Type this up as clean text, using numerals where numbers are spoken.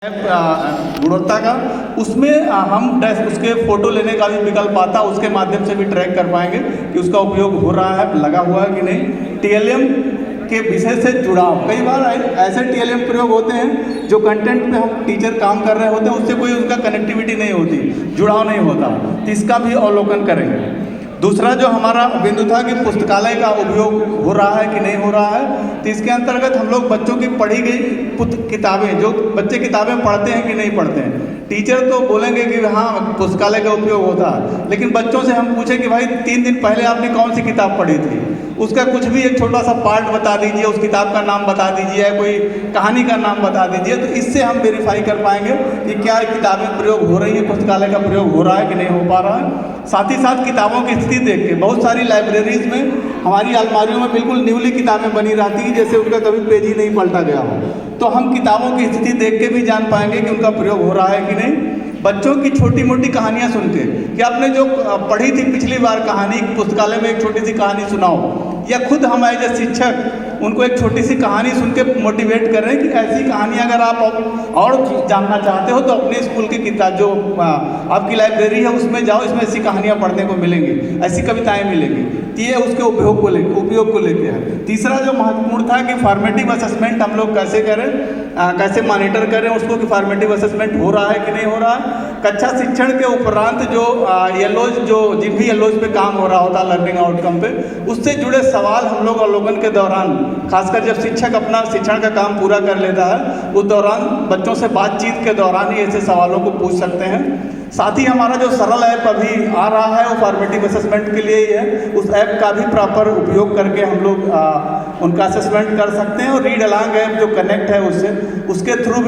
गुणवत्ता का उसमें हम उसके फ़ोटो लेने का भी विकल्प आता, उसके माध्यम से भी ट्रैक कर पाएंगे कि उसका उपयोग हो रहा है, लगा हुआ है कि नहीं। टीएलएम के विषय से जुड़ाव, कई बार ऐसे टीएलएम प्रयोग होते हैं जो कंटेंट पे हम टीचर काम कर रहे होते हैं, उससे कोई उनका कनेक्टिविटी नहीं होती, जुड़ाव नहीं होता, तो इसका भी अवलोकन करेंगे। दूसरा जो हमारा बिंदु था कि पुस्तकालय का उपयोग हो रहा है कि नहीं हो रहा है, तो इसके अंतर्गत हम लोग बच्चों की पढ़ी गई किताबें, जो बच्चे किताबें पढ़ते हैं कि नहीं पढ़ते हैं, टीचर तो बोलेंगे कि हाँ पुस्तकालय का उपयोग होता है, लेकिन बच्चों से हम पूछें कि भाई 3 दिन पहले आपने कौन सी किताब पढ़ी थी, उसका कुछ भी एक छोटा सा पार्ट बता दीजिए, उस किताब का नाम बता दीजिए या कोई कहानी का नाम बता दीजिए, तो इससे हम वेरीफाई कर पाएंगे कि क्या किताबें प्रयोग हो रही है, पुस्तकालय का प्रयोग हो रहा है कि नहीं हो पा रहा है। साथ ही साथ किताबों की स्थिति देख के बहुत सारी लाइब्रेरीज में हमारी अलमारियों में बिल्कुल न्यूली किताबें बनी रहती हैं, जैसे उनका कभी पेज ही नहीं पलटा गया हो, तो हम किताबों की स्थिति देख के भी जान पाएंगे कि उनका प्रयोग हो रहा है कि नहीं। बच्चों की छोटी मोटी कहानियाँ सुन के कि आपने जो पढ़ी थी पिछली बार कहानी, पुस्तकालय में एक छोटी सी कहानी सुनाओ, या खुद हम एज ए शिक्षक उनको एक छोटी सी कहानी सुन के मोटिवेट कर रहे हैं कि ऐसी कहानी अगर आप और जानना चाहते हो तो अपने स्कूल की किताब जो आपकी लाइब्रेरी है उसमें जाओ, इसमें ऐसी कहानियाँ पढ़ने को मिलेंगी, ऐसी कविताएं मिलेंगी। तो ये उसके उपयोग को लेके है। तीसरा जो महत्वपूर्ण था कि फॉर्मेटिव असेसमेंट हम लोग कैसे करें, कैसे मॉनिटर करें उसको कि फॉर्मेटिव असेसमेंट हो रहा है कि नहीं हो रहा है। कक्षा शिक्षण के उपरांत जो एलओज, जो जिन भी एलओज पे काम हो रहा होता लर्निंग आउटकम पे, उससे जुड़े सवाल हम लोग अवलोकन के दौरान, खासकर जब शिक्षक अपना शिक्षण का काम पूरा कर लेता है उस दौरान बच्चों से बातचीत के दौरान ही ऐसे सवालों को पूछ सकते हैं। साथ ही हमारा जो सरल ऐप अभी आ रहा है वो फॉर्मेटिव असेसमेंट के लिए ही है, उस ऐप का भी प्रॉपर उपयोग करके हम लोग उनका असेसमेंट कर सकते हैं, और रीड अलोंग ऐप जो कनेक्ट है उससे, उसके थ्रू भी